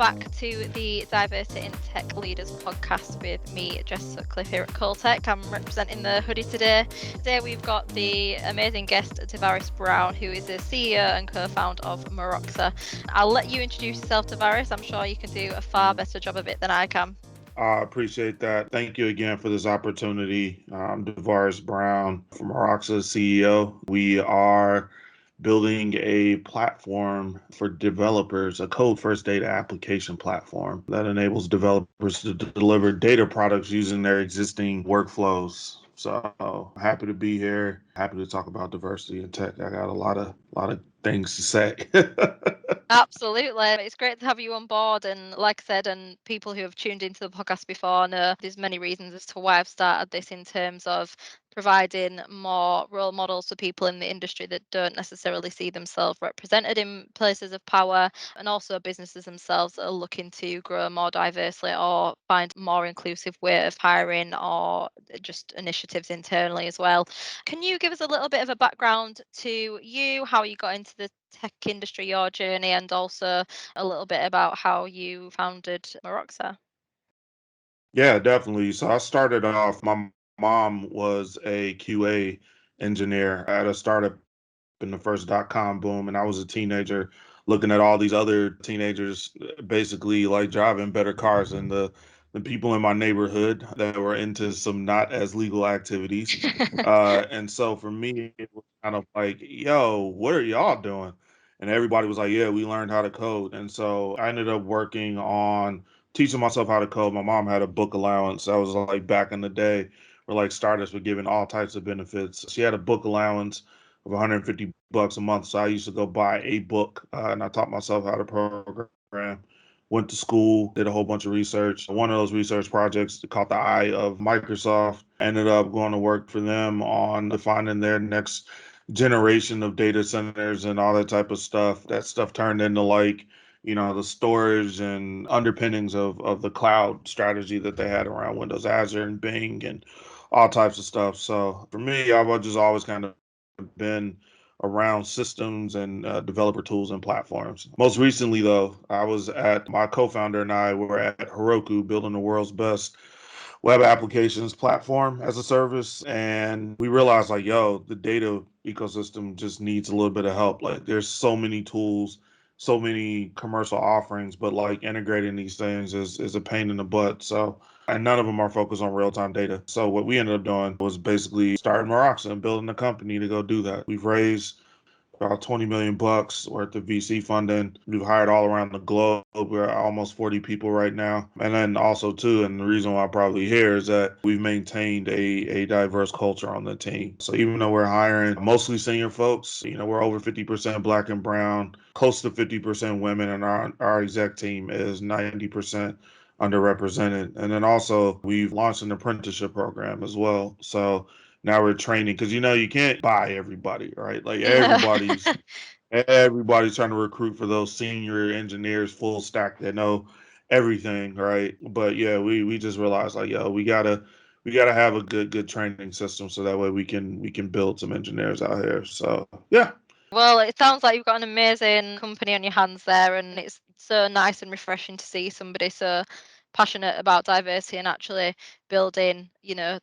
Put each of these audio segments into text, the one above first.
back to the Diversity in Tech Leaders podcast with me, Jess Sutcliffe, here at Coltech. I'm representing the hoodie today. Today we've got the amazing guest, DeVaris Brown, who is the CEO and co-founder of Meroxa. I'll let you introduce yourself, DeVaris. I'm sure you can do a far better job of it than I can. I appreciate that. Thank you again for this opportunity. I'm DeVaris Brown from Meroxa, CEO. We are building a platform for developers, a code-first data application platform that enables developers to deliver data products using their existing workflows. So happy to be here. Happy to talk about diversity in tech. I got a lot of things to say. Absolutely. It's great to have you on board. And like I said, and people who have tuned into the podcast before know there's many reasons as to why I've started this in terms of providing more role models for people in the industry that don't necessarily see themselves represented in places of power, and also businesses themselves that are looking to grow more diversely or find a more inclusive way of hiring or just initiatives internally as well. Can you give us a little bit of a background to you, how you got into the tech industry, your journey, and also a little bit about how you founded Meroxa? Yeah, definitely. So I started off, my mom was a QA engineer at a startup in the first dot-com boom, and I was a teenager looking at all these other teenagers basically like driving better cars than the people in my neighborhood that were into some not as legal activities. And so for me, it was kind of like, yo, what are y'all doing? And everybody was like, yeah, we learned how to code. And so I ended up working on teaching myself how to code. My mom had a book allowance. That was like back in the day where like startups were given all types of benefits. She had a book allowance of $150 a month. So I used to go buy a book and I taught myself how to program. Went to school, did a whole bunch of research. One of those research projects caught the eye of Microsoft. Ended up going to work for them on defining their next generation of data centers and all that type of stuff. That stuff turned into like, the storage and underpinnings of the cloud strategy that they had around Windows, Azure, and Bing and all types of stuff. So for me, I've just always kind of been around systems and developer tools and platforms. Most recently, though, my co-founder and I were at Heroku building the world's best web applications platform as a service. And we realized like, yo, the data ecosystem just needs a little bit of help. Like there's so many tools, so many commercial offerings, but like integrating these things is a pain in the butt. So and none of them are focused on real-time data. So what we ended up doing was basically starting Meroxa and building a company to go do that. We've raised about 20 million bucks worth of VC funding. We've hired all around the globe. We're almost 40 people right now. And then also too, and the reason why I'm probably here is that we've maintained a diverse culture on the team. So even though we're hiring mostly senior folks, we're over 50% black and brown, close to 50% women, and our exec team is 90% underrepresented. And then also we've launched an apprenticeship program as well. So now we're training because you can't buy everybody, right? Like everybody's trying to recruit for those senior engineers, full stack that know everything, right? But yeah, we just realized like, yo, we gotta have a good training system so that way we can build some engineers out here. So yeah. Well, it sounds like you've got an amazing company on your hands there, and it's so nice and refreshing to see somebody so passionate about diversity and actually building,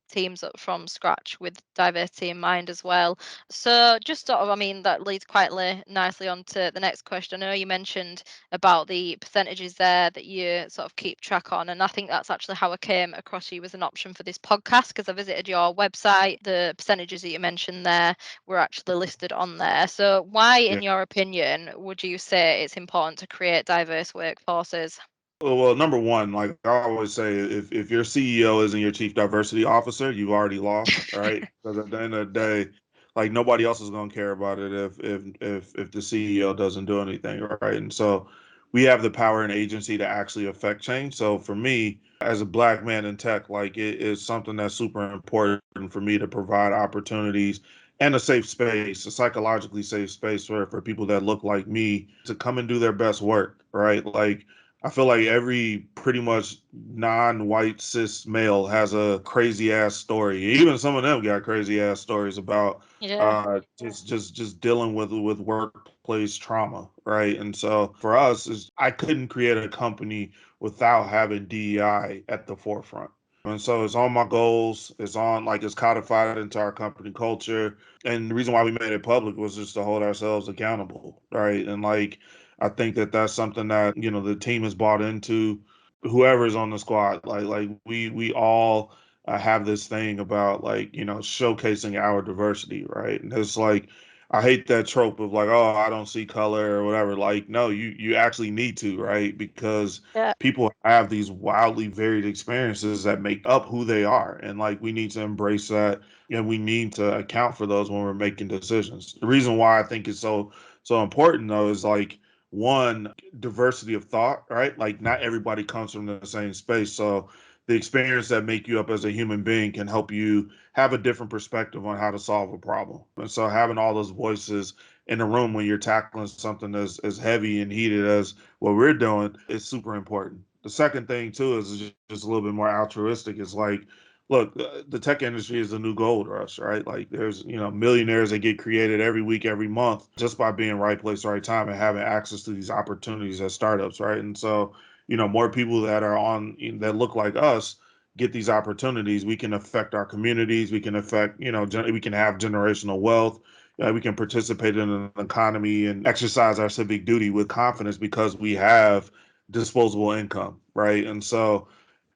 teams up from scratch with diversity in mind as well. So, just sort of, I mean, that leads quite nicely on to the next question. I know you mentioned about the percentages there that you sort of keep track on, and I think that's actually how I came across you as an option for this podcast because I visited your website. The percentages that you mentioned there were actually listed on there. So, why, in your opinion, would you say it's important to create diverse workforces? Well, number one, like I always say, if your CEO isn't your chief diversity officer, you've already lost, right? Because at the end of the day, like nobody else is going to care about it if the CEO doesn't do anything, right? And so we have the power and agency to actually affect change. So for me, as a black man in tech, like it is something that's super important for me to provide opportunities and a safe space, a psychologically safe space for people that look like me to come and do their best work, right? Like I feel like every pretty much non-white cis male has a crazy ass story. Even some of them got crazy ass stories about Yeah. just dealing with workplace trauma, right? And so for us, is I couldn't create a company without having DEI at the forefront. And so it's on my goals. It's on like it's codified into our company culture. And the reason why we made it public was just to hold ourselves accountable, right? And like I think that that's something that the team has bought into. Whoever's on the squad, like we all have this thing about like showcasing our diversity, right? And it's like I hate that trope of like, oh, I don't see color or whatever. Like, no, you actually need to, right? Because Yeah. people have these wildly varied experiences that make up who they are, and like we need to embrace that, and we need to account for those when we're making decisions. The reason why I think it's so important though is like one, diversity of thought, right? Like not everybody comes from the same space. So the experience that make you up as a human being can help you have a different perspective on how to solve a problem. And so having all those voices in the room when you're tackling something as heavy and heated as what we're doing is super important. The second thing too is just a little bit more altruistic. Is like, look, the tech industry is the new gold rush, right? Like there's, millionaires that get created every week, every month just by being right place, right time and having access to these opportunities as startups, right? And so, more people that are on that look like us get these opportunities. We can affect our communities. We can affect, we can have generational wealth. We can participate in an economy and exercise our civic duty with confidence because we have disposable income, right? And so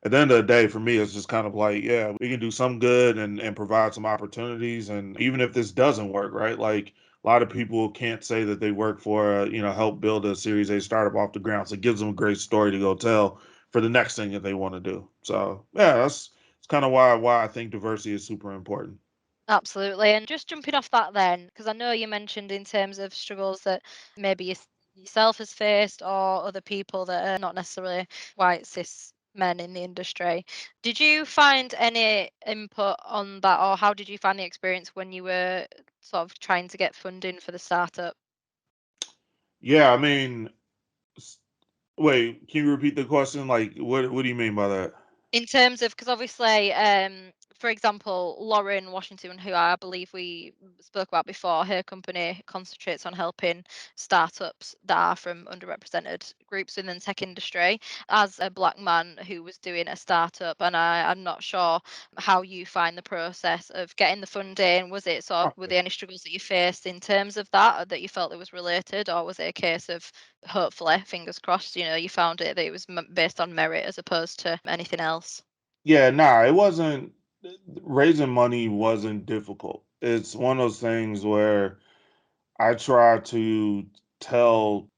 at the end of the day, for me, it's just kind of like, yeah, we can do some good and provide some opportunities. And even if this doesn't work, right? Like a lot of people can't say that they work for, help build a Series A startup off the ground. So it gives them a great story to go tell for the next thing that they want to do. So yeah, that's kind of why I think diversity is super important. Absolutely. And just jumping off that then, because I know you mentioned in terms of struggles that maybe yourself has faced or other people that are not necessarily white cis men in the industry. Did you find any input on that, or how did you find the experience when you were sort of trying to get funding for the startup? Yeah, I mean, s- wait, can you repeat the question? Like, what do you mean by that? In terms of, because obviously, for example, Lauren Washington, who I believe we spoke about before, her company concentrates on helping startups that are from underrepresented groups within the tech industry. As a black man who was doing a startup, and I'm not sure how you find the process of getting the funding. Was it sort of, were there any struggles that you faced in terms of that, or that you felt it was related, or was it a case of, hopefully, fingers crossed, you found it that it was based on merit as opposed to anything else? Yeah, nah, it wasn't raising money wasn't difficult. It's one of those things where I try to tell,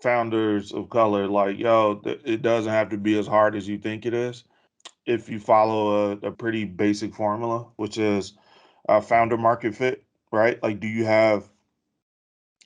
founders of color, like, yo, it doesn't have to be as hard as you think it is if you follow a pretty basic formula, which is founder market fit, right? Like, do you have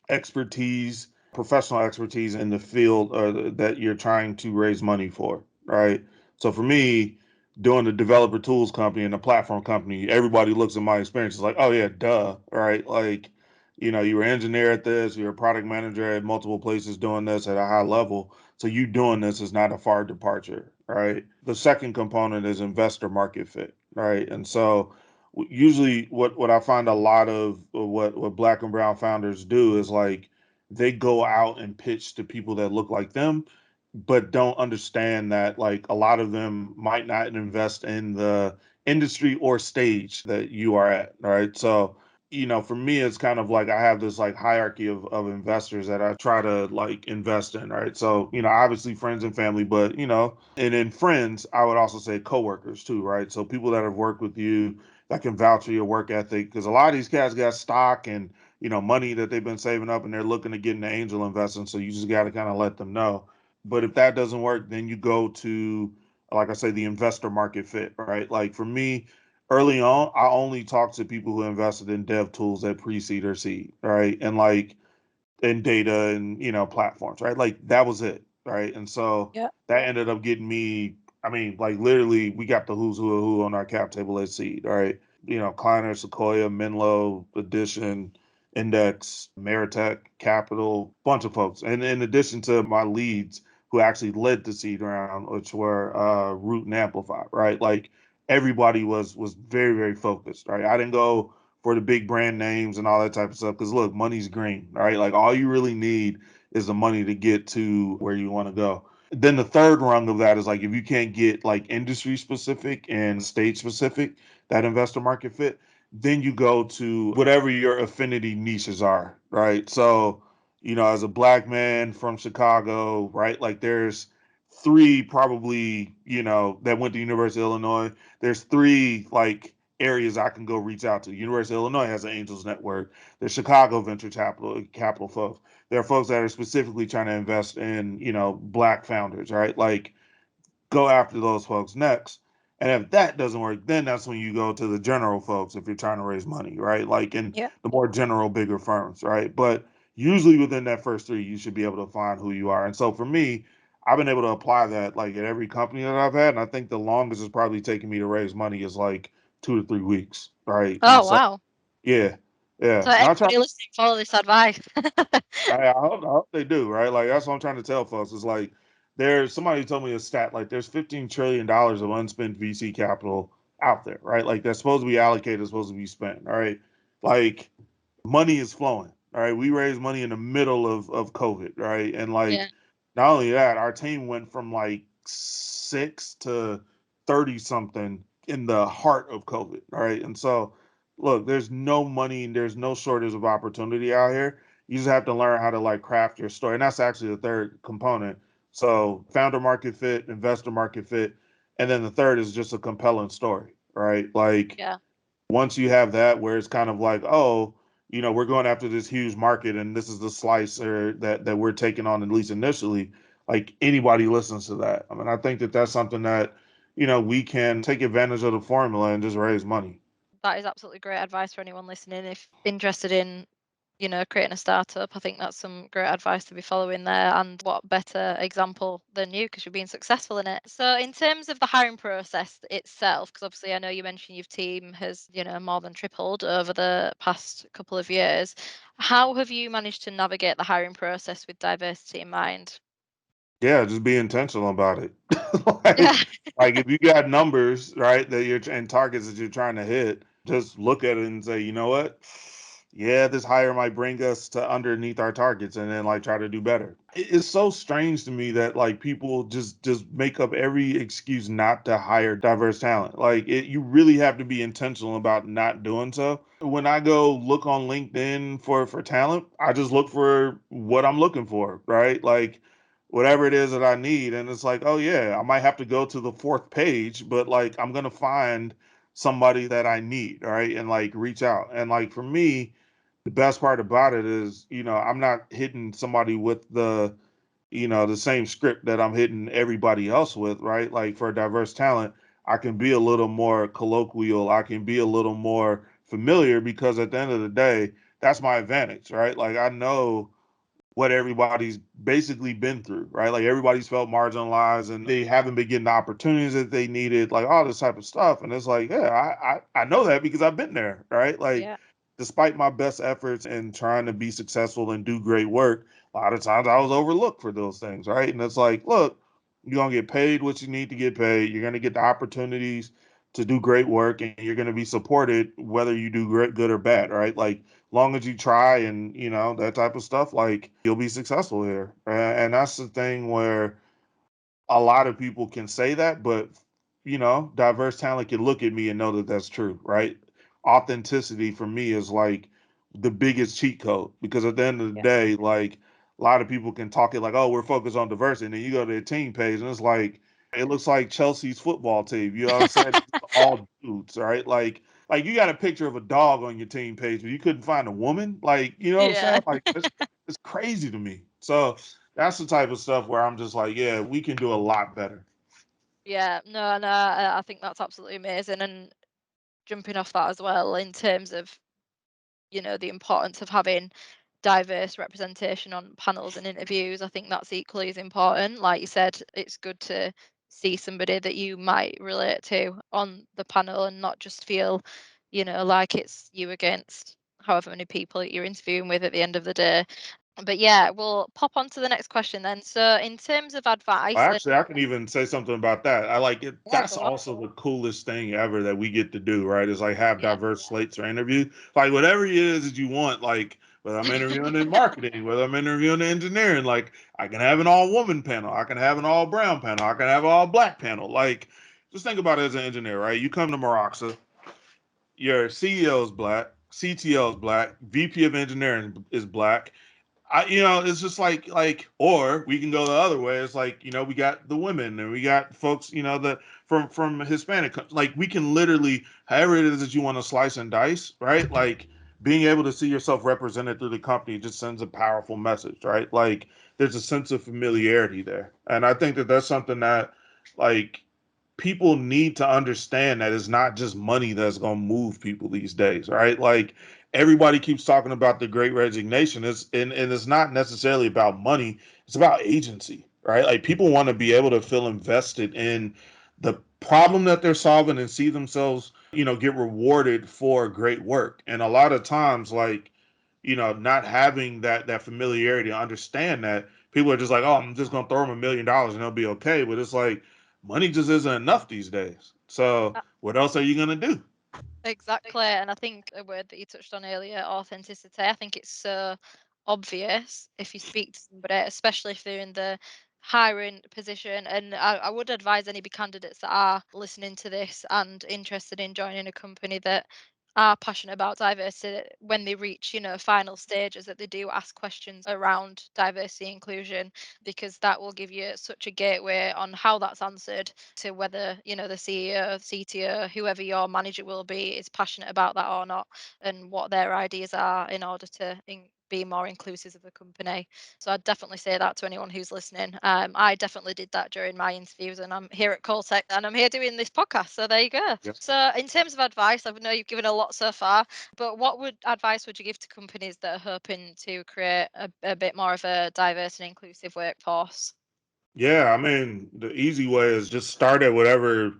expertise, professional expertise in the field that you're trying to raise money for, right? So for me, doing the developer tools company and the platform company, everybody looks at my experience like, oh yeah, duh, right? Like, you were an engineer at this, you're a product manager at multiple places doing this at a high level. So you doing this is not a far departure, right? The second component is investor market fit, right? And so usually what I find a lot of what black and brown founders do is like they go out and pitch to people that look like them, but don't understand that like a lot of them might not invest in the industry or stage that you are at, right? So for me, it's kind of like I have this like hierarchy of investors that I try to like invest in, right? So, obviously friends and family, but, and in friends, I would also say coworkers too, right? So people that have worked with you that can vouch for your work ethic. Because a lot of these cats got stock and, money that they've been saving up and they're looking to get into angel investing. So you just got to kind of let them know. But if that doesn't work, then you go to, like I say, the investor market fit, right? Like for me, early on, I only talked to people who invested in dev tools that pre-seed or seed, right? And like in data and platforms, right? Like that was it, right? And so Yeah. that ended up getting me. I mean, like literally, we got the who's who on our cap table at seed, right? Kleiner, Sequoia, Menlo, Edition, Index, Meritech, Capital, bunch of folks, and in addition to my leads who actually led the seed round, which were Root and Amplify, right? Like everybody was very, very focused, right? I didn't go for the big brand names and all that type of stuff because look, money's green, right? Like all you really need is the money to get to where you want to go. Then the third rung of that is like if you can't get like industry specific and state specific, that investor market fit, then you go to whatever your affinity niches are, right? So, as a black man from Chicago, right? Like there's three probably, that went to University of Illinois. There's three like areas I can go reach out to. University of Illinois has an Angels Network. There's Chicago venture capital folks. There are folks that are specifically trying to invest in, black founders, right? Like go after those folks next. And if that doesn't work, then that's when you go to the general folks if you're trying to raise money, right? Like in Yeah. the more general, bigger firms, right? But usually within that first three, you should be able to find who you are. And so for me, I've been able to apply that like at every company that I've had. And I think the longest it's probably taken me to raise money is like 2 to 3 weeks, right? And Oh, so, wow. yeah, yeah. So And I try anybody listening, follow this advice. I hope they do, right? Like that's what I'm trying to tell folks. Is like there's somebody told me a stat like there's $15 trillion of unspent VC capital out there, right? Like that's supposed to be allocated, supposed to be spent, all right? Like money is flowing. All right. We raised money in the middle of COVID, right? And Yeah. like not only that, our team went from like 6 to 30 something in the heart of COVID. Right. And so look, there's no money and there's no shortage of opportunity out here. You just have to learn how to like craft your story. And that's actually the third component. So founder market fit, investor market fit. And then the third is just a compelling story, right? Like Yeah. once you have that where it's kind of like, oh, we're going after this huge market and this is the slice or that we're taking on at least initially, like anybody listens to that. I mean, I think that that's something that, we can take advantage of the formula and just raise money. That is absolutely great advice for anyone listening. If interested in, creating a startup, I think that's some great advice to be following there. And what better example than you because you're being successful in it. So, in terms of the hiring process itself, because obviously I know you mentioned your team has, more than tripled over the past couple of years. How have you managed to navigate the hiring process with diversity in mind? Yeah, just be intentional about it. Yeah. Like if you got numbers, right, that you're and targets that you're trying to hit, just look at it and say, you know what? Yeah, this hire might bring us to underneath our targets and then like try to do better. It's so strange to me that like people just make up every excuse not to hire diverse talent. Like you really have to be intentional about not doing so. When I go look on LinkedIn for talent, I just look for what I'm looking for, right? Like whatever it is that I need. And it's like, oh yeah, I might have to go to the fourth page, but like I'm gonna find somebody that I need, right? And like reach out. And like for me, the best part about it is, I'm not hitting somebody with the same script that I'm hitting everybody else with, right? Like for diverse talent, I can be a little more colloquial. I can be a little more familiar because at the end of the day, that's my advantage, right? Like I know what everybody's basically been through, right? Like everybody's felt marginalized and they haven't been getting the opportunities that they needed, like all this type of stuff. And it's like, yeah, I know that because I've been there, right? Like, Yeah. despite my best efforts and trying to be successful and do great work, a lot of times I was overlooked for those things, right? And it's like, look, you're gonna get paid what you need to get paid. You're gonna get the opportunities to do great work, and you're gonna be supported whether you do great, good or bad, right? Like long as you try and that type of stuff, like you'll be successful here. And that's the thing where a lot of people can say that, but diverse talent can look at me and know that that's true, right? Authenticity for me is like the biggest cheat code because at the end of the Yeah. day, like a lot of people can talk it like, oh, we're focused on diversity, and then you go to their team page and it's like it looks like Chelsea's football team. You know what I'm saying? It's all dudes, right? Like you got a picture of a dog on your team page, but you couldn't find a woman. Like, you know what I'm Yeah. saying? Like it's crazy to me. So that's the type of stuff where I'm just like, yeah, we can do a lot better. Yeah. No, no, I think that's absolutely amazing. And jumping off that as well, in terms of, the importance of having diverse representation on panels and interviews. I think that's equally as important. Like you said, it's good to see somebody that you might relate to on the panel and not just feel, like it's you against however many people that you're interviewing with at the end of the day. But yeah, we'll pop on to the next question then. So in terms of advice, and Actually, I can even say something about that. I like it. yeah, That's go on. also the coolest thing ever that we get to do, right? Is like have Yeah. diverse slates or interview. Like whatever it is that you want, like whether I'm interviewing in marketing, whether I'm interviewing in engineering, like I can have an all woman panel, I can have an all brown panel, I can have an all black panel. Like just think about it as an engineer, right? You come to Meroxa, your CEO is black, CTO is black, VP of engineering is black. It's just or we can go the other way. It's like, we got the women and we got folks, that from Hispanic, like we can literally, however it is that you want to slice and dice, right? Like being able to see yourself represented through the company just sends a powerful message, right? Like there's a sense of familiarity there. And I think that that's something that like people need to understand that it's not just money that's going to move people these days, right? Like everybody keeps talking about the great resignation. And it's not necessarily about money, it's about agency, right? Like people want to be able to feel invested in the problem that they're solving and see themselves, get rewarded for great work. And a lot of times, like, not having that familiarity to understand that people are just like, oh, I'm just gonna throw them $1 million and they'll be okay. But it's like money just isn't enough these days. So what else are you gonna do? Exactly. And I think a word that you touched on earlier, authenticity, I think it's so obvious if you speak to somebody, especially if they're in the hiring position. And I would advise any candidates that are listening to this and interested in joining a company that are passionate about diversity when they reach, final stages, that they do ask questions around diversity inclusion, because that will give you such a gateway on how that's answered to whether, the CEO, CTO, whoever your manager will be, is passionate about that or not, and what their ideas are in order to be more inclusive of the company. So I'd definitely say that to anyone who's listening. I definitely did that during my interviews, and I'm here at Coltech and I'm here doing this podcast. So there you go. Yep. So in terms of advice, I know you've given a lot so far, but what advice would you give to companies that are hoping to create a bit more of a diverse and inclusive workforce? Yeah, I mean, the easy way is just start at wherever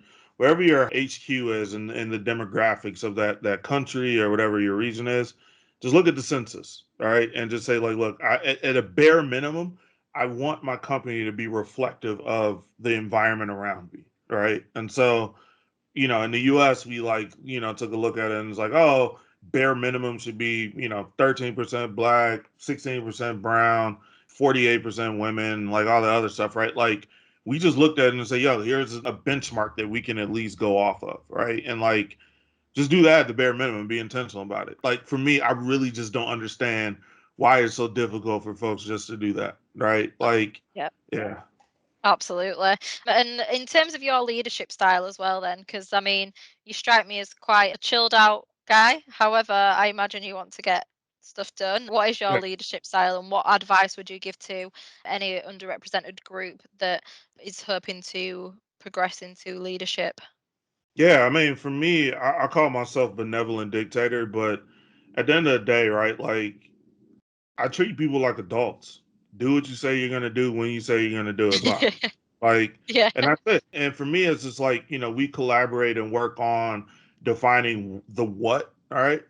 your HQ is and the demographics of that country or whatever your region is. Just look at the census, all right, and just say like, look, at a bare minimum, I want my company to be reflective of the environment around me, right? And so in the US, we like, took a look at it and it's like, oh, bare minimum should be, 13% black, 16% brown, 48% women, like all the other stuff, right? Like we just looked at it and say, yo, here's a benchmark that we can at least go off of, right? And like just do that at the bare minimum, be intentional about it. Like for me, I really just don't understand why it's so difficult for folks just to do that, right? Like, Yeah. yeah. Absolutely. And in terms of your leadership style as well, then, because I mean, you strike me as quite a chilled out guy. However, I imagine you want to get stuff done. What is your leadership style, and what advice would you give to any underrepresented group that is hoping to progress into leadership? Yeah, I mean, for me, I call myself benevolent dictator, but at the end of the day, right? Like, I treat people like adults. Do what you say you're gonna do when you say you're gonna do it. Bye. Like, Yeah. and that's it. And for me, it's just like, we collaborate and work on defining the what, all right?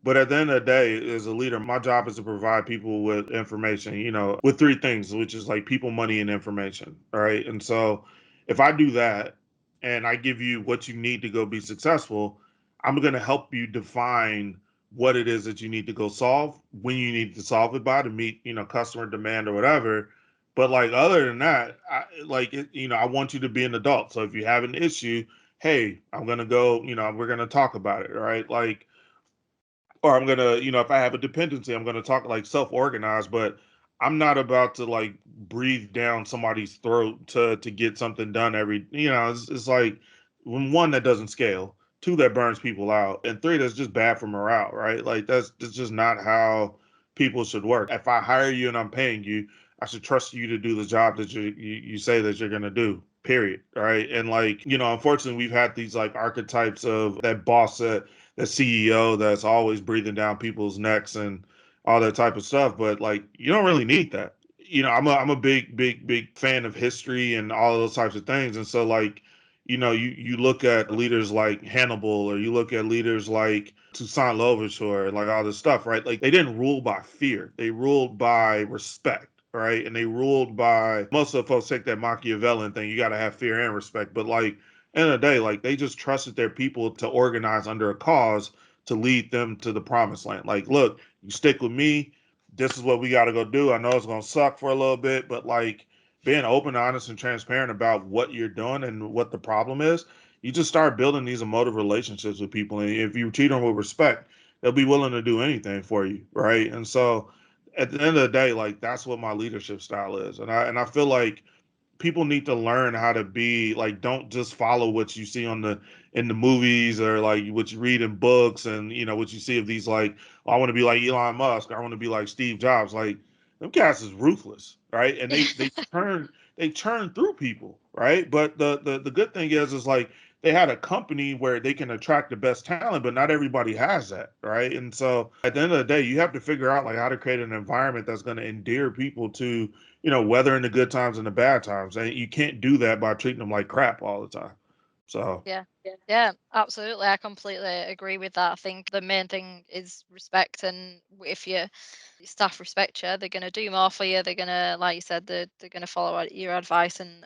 But at the end of the day, as a leader, my job is to provide people with information, with three things, which is like people, money, and information. All right. And so if I do that and I give you what you need to go be successful, I'm going to help you define what it is that you need to go solve, when you need to solve it by to meet, customer demand or whatever. But like other than that, I want you to be an adult. So if you have an issue, hey, I'm gonna go, we're gonna talk about it, right? Like, or I'm gonna, if I have a dependency, I'm gonna talk like self-organize, but I'm not about to like breathe down somebody's throat to get something done it's like one that doesn't scale, two that burns people out, and three that's just bad for morale, right? Like that's just not how people should work. If I hire you and I'm paying you, I should trust you to do the job that you say that you're gonna do. Period. Right. And like, unfortunately, we've had these like archetypes of that boss that the CEO that's always breathing down people's necks and all that type of stuff. But like, you don't really need that. I'm a big fan of history and all of those types of things. And so like, you look at leaders like Hannibal, or you look at leaders like Toussaint Louverture, like all this stuff, right? Like they didn't rule by fear. They ruled by respect, right? And they ruled by, most of the folks take that Machiavellian thing, you got to have fear and respect. But like, end of the day, like they just trusted their people to organize under a cause to lead them to the promised land. Like, look, you stick with me. This is what we got to go do. I know it's going to suck for a little bit, but like, being open, honest, and transparent about what you're doing and what the problem is, you just start building these emotive relationships with people. And if you treat them with respect, they'll be willing to do anything for you, right? And so, at the end of the day, like that's what my leadership style is, and I feel like people need to learn how to be like, don't just follow what you see on the in the movies, or like what you read in books, and what you see of these, like, oh, I want to be like Elon Musk, I want to be like Steve Jobs. Like, them cats is ruthless, right? And they turn through people, right? But the good thing is like they had a company where they can attract the best talent, but not everybody has that, right? And so at the end of the day, you have to figure out like how to create an environment that's going to endear people to, weathering the good times and the bad times. And you can't do that by treating them like crap all the time. So, Yeah. Yeah, absolutely. I completely agree with that. I think the main thing is respect, and if your staff respect you, they're going to do more for you. They're going to, like you said, they're going to follow your advice and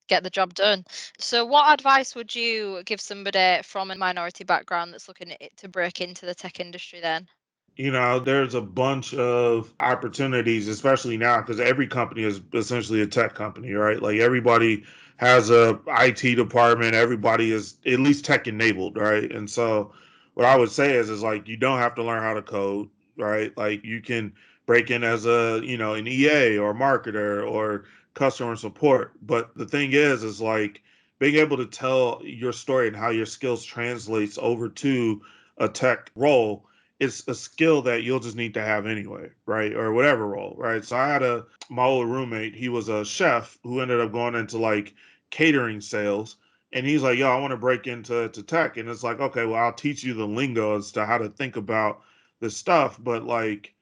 get the job done. So, what advice would you give somebody from a minority background that's looking to break into the tech industry then? there's a bunch of opportunities, especially now, because every company is essentially a tech company, right? Like everybody has a IT department, everybody is at least tech enabled, right? And so what I would say is like you don't have to learn how to code, right? Like you can break in as an EA or marketer or customer support. But the thing is like being able to tell your story and how your skills translates over to a tech role, it's a skill that you'll just need to have anyway, right? Or whatever role, right? So I had my old roommate, he was a chef who ended up going into like catering sales. And he's like, yo, I want to break into tech. And it's like, okay, well, I'll teach you the lingo as to how to think about this stuff. But like,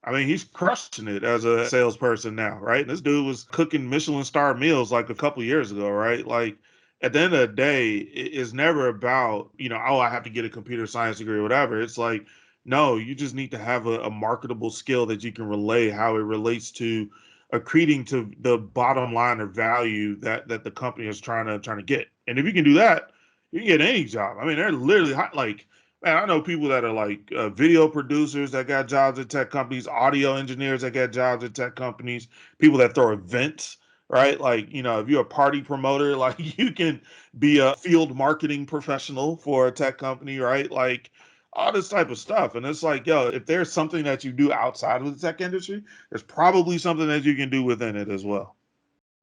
I mean, he's crushing it as a salesperson now, right? And this dude was cooking Michelin star meals like a couple years ago, right? Like at the end of the day, it's never about, oh, I have to get a computer science degree or whatever. It's like, no, you just need to have a marketable skill that you can relay how it relates to accreting to the bottom line or value that the company is trying to get. And if you can do that, you can get any job. I mean, they're literally like, man, I know people that are like video producers that got jobs at tech companies, audio engineers that got jobs at tech companies, people that throw events, right? Like, if you're a party promoter, like you can be a field marketing professional for a tech company, right? Like all this type of stuff. And it's like, yo, if there's something that you do outside of the tech industry, there's probably something that you can do within it as well.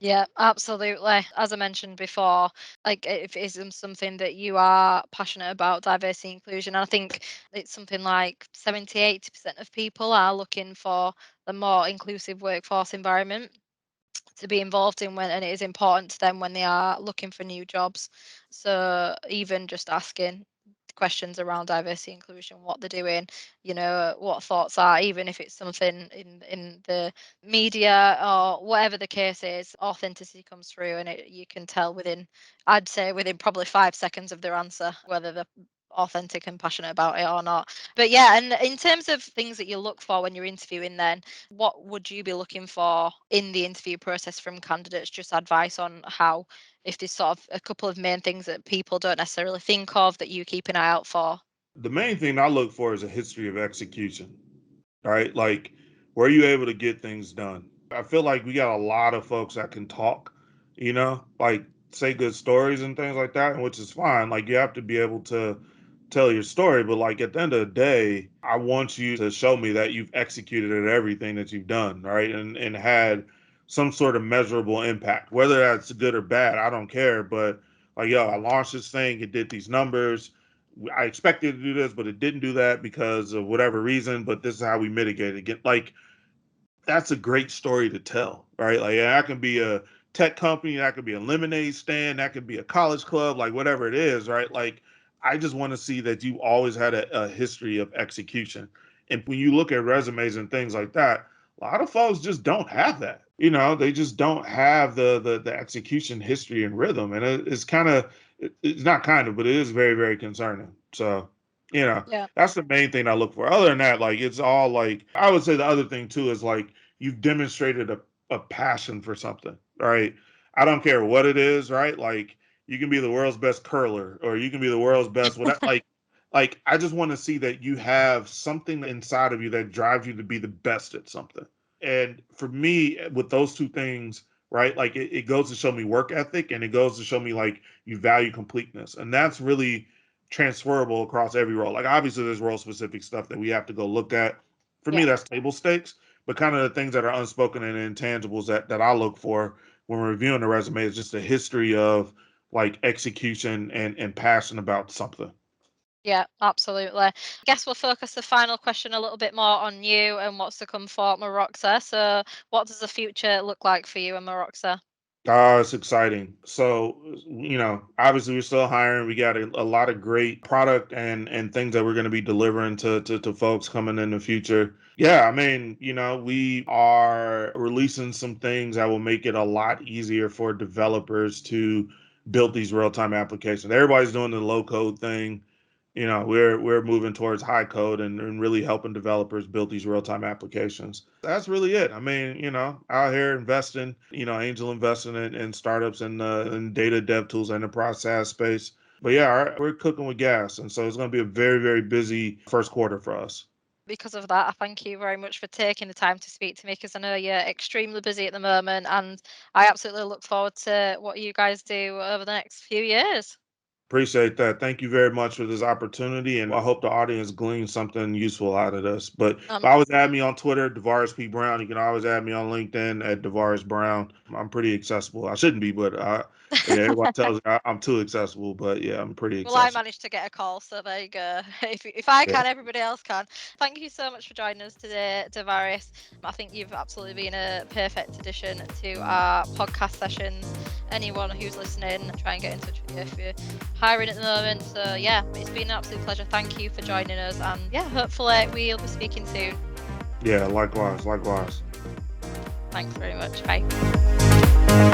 Yeah, absolutely. As I mentioned before, like if it is something that you are passionate about, diversity inclusion, I think it's something like 70-80% of people are looking for a more inclusive workforce environment to be involved in, when and it is important to them when they are looking for new jobs. So even just asking questions around diversity inclusion, what they're doing, what thoughts are, even if it's something in the media or whatever the case is, authenticity comes through, and you can tell within, I'd say within probably 5 seconds of their answer, whether they're authentic and passionate about it or not. But yeah, and in terms of things that you look for when you're interviewing, then what would you be looking for in the interview process from candidates? Just advice on how, if there's sort of a couple of main things that people don't necessarily think of that you keep an eye out for. The main thing I look for is a history of execution, right? Like, were you able to get things done? I feel like we got a lot of folks that can talk, like say good stories and things like that, which is fine. Like, you have to be able to tell your story, but like at the end of the day, I want you to show me that you've executed at everything that you've done, right? And had some sort of measurable impact, whether that's good or bad, I don't care. But like, yo, I launched this thing, it did these numbers. I expected to do this, but it didn't do that because of whatever reason. But this is how we mitigated it. Like, that's a great story to tell, right? Like, yeah, that can be a tech company, that could be a lemonade stand, that could be a college club, like whatever it is, right? Like, I just want to see that you always had a history of execution. And when you look at resumes and things like that, A lot of folks just don't have that. You know, they just don't have the execution history and rhythm, and it's kind of it's not kind of, but it is very very concerning. So, you know, Yeah. that's the main thing I look for. Other than that, like it's all like I would say the other thing too is like you've demonstrated a passion for something, right? I don't care what it is, right? Like you can be the world's best curler or you can be the world's best whatever. Like I just want to see that you have something inside of you that drives you to be the best at something. And for me, with those two things, right, like it goes to show me work ethic and it goes to show me like you value completeness. And that's really transferable across every role. Like obviously there's role specific stuff that we have to go look at. For me, Yeah. that's table stakes, but kind of the things that are unspoken and intangibles that I look for when reviewing the resume is just a history of like execution and passion about something. Yeah, absolutely. I guess we'll focus the final question a little bit more on you and what's to come for Meroxa. So, what does the future look like for you and Meroxa? It's exciting. So, obviously we're still hiring. We got a lot of great product and things that we're going to be delivering to folks coming in the future. Yeah, I mean, we are releasing some things that will make it a lot easier for developers to build these real-time applications. Everybody's doing the low code thing. We're moving towards high code and really helping developers build these real-time applications. That's really it. I mean, out here investing, angel investing in startups and data dev tools, enterprise SaaS space. But yeah, we're cooking with gas, and so it's going to be a very, very busy first quarter for us. Because of that, I thank you very much for taking the time to speak to me because I know you're extremely busy at the moment, and I absolutely look forward to what you guys do over the next few years. Appreciate that. Thank you very much for this opportunity, and I hope the audience gleans something useful out of this. But always add me on Twitter, DeVaris P. Brown. You can always add me on LinkedIn at DeVaris Brown. I'm pretty accessible. I shouldn't be, but yeah, everyone tells me I'm too accessible. But yeah, I'm pretty Well, I accessible. managed to get a call, so there you go. If I Yeah, can, everybody else can. Thank you so much for joining us today, Devaris. I think you've absolutely been a perfect addition to our podcast sessions. Anyone who's listening, try and get in touch with you if you're hiring at the moment. So yeah, it's been an absolute pleasure. Thank you for joining us, and yeah, hopefully we'll be speaking soon. yeah, likewise, likewise. Thanks very much. Bye.